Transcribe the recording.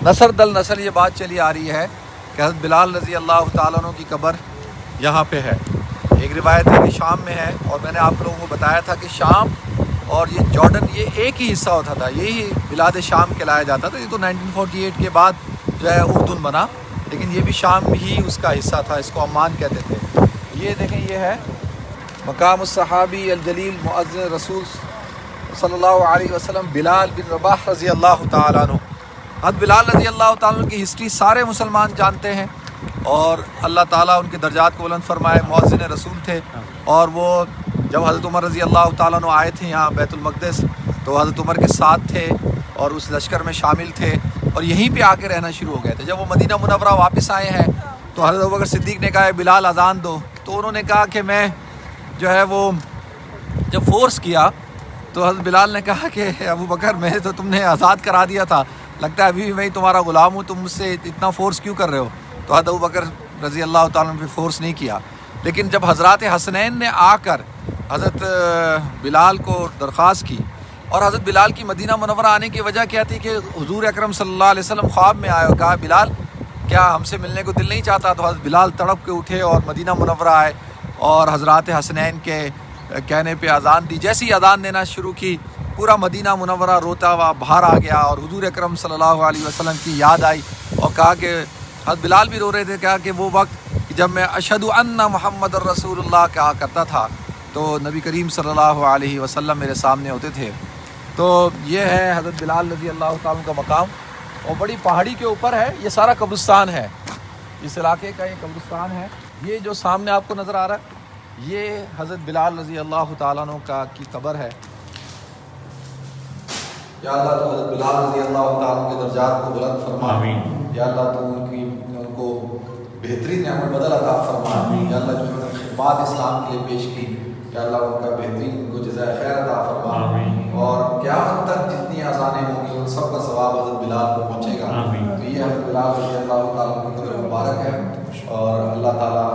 نسل دل نسل یہ بات چلی آ رہی ہے کہ حضرت بلال رضی اللہ تعالیٰ عنہ کی قبر یہاں پہ ہے. ایک روایت ہے کہ شام میں ہے، اور میں نے آپ لوگوں کو بتایا تھا کہ شام اور یہ جارڈن یہ ایک ہی حصہ ہوتا تھا، یہی بلاد شام کہلایا جاتا تھا. یہ تو 1948 کے بعد جو ہے اردن بنا، لیکن یہ بھی شام ہی اس کا حصہ تھا، اس کو عمان کہتے تھے. یہ دیکھیں یہ ہے مقام الصحابی الجلیل مؤذن رسول صلی اللہ علیہ وسلم بلال بن رباح رضی اللہ تعالیٰ عنہ. حضرت بلال رضی اللہ تعالیٰ عنہ کی ہسٹری سارے مسلمان جانتے ہیں، اور اللہ تعالیٰ ان کے درجات کو بلند فرمائے. مؤذن رسول تھے، اور وہ جب حضرت عمر رضی اللہ تعالیٰ عنہ آئے تھے یہاں بیت المقدس تو حضرت عمر کے ساتھ تھے اور اس لشکر میں شامل تھے، اور یہیں پہ آ کے رہنا شروع ہو گئے تھے. جب وہ مدینہ منورہ واپس آئے ہیں تو حضرت ابوبکر صدیق نے کہا بلال اذان دو، تو انہوں نے کہا کہ میں جو ہے وہ جب فورس کیا تو حضرت بلال نے کہا کہ ابوبکر میں تو تم نے آزاد کرا دیا تھا، لگتا ہے ابھی بھی میں تمہارا غلام ہوں، تم مجھ سے اتنا فورس کیوں کر رہے ہو؟ تو حضرت ابوبکر رضی اللہ تعالیٰ عنہ پہ فورس نہیں کیا. لیکن جب حضرات حسنین نے آ کر حضرت بلال کو درخواست کی، اور حضرت بلال کی مدینہ منورہ آنے کی وجہ کیا تھی کہ حضور اکرم صلی اللہ علیہ وسلم خواب میں آئے اور کہا بلال کیا ہم سے ملنے کو دل نہیں چاہتا؟ تو حضرت بلال تڑپ کے اٹھے اور مدینہ منورہ آئے اور حضرات حسنین کے کہنے پہ اذان دی. جیسی اذان دینا شروع کی پورا مدینہ منورہ روتا ہوا باہر آ گیا، اور حضور اکرم صلی اللہ علیہ وسلم کی یاد آئی، اور کہا کہ حضرت بلال بھی رو رہے تھے، کہا کہ وہ وقت جب میں اشہد ان محمد الرسول اللہ کہا کرتا تھا تو نبی کریم صلی اللہ علیہ وسلم میرے سامنے ہوتے تھے. تو یہ ہے حضرت بلال رضی اللہ تعالیٰ کا مقام، اور بڑی پہاڑی کے اوپر ہے. یہ سارا قبرستان ہے، اس علاقے کا یہ قبرستان ہے. یہ جو سامنے آپ کو نظر آ رہا ہے یہ حضرت بلال رضی اللہ تعالیٰ عنہ کی قبر ہے. یا اللہ تو حضرت بلال رضی اللہ تعالیٰ کے درجات کو بلند فرما. یا اللہ تو ان کو بہترین نعمت بدل عطا فرما. یا اللہ جو انہوں نے خدمات اسلام کے لیے پیش کی، یا اللہ ان کا بہترین ان کو جزائے خیر عطا فرما. اور قیامت تک جتنی اذانیں ہوں گی ان سب کا ثواب حضرت بلال کو پہنچے گا. تو یہ حضرت بلال رضی اللہ تعالیٰ کی قبر مبارک ہے، اور اللہ تعالیٰ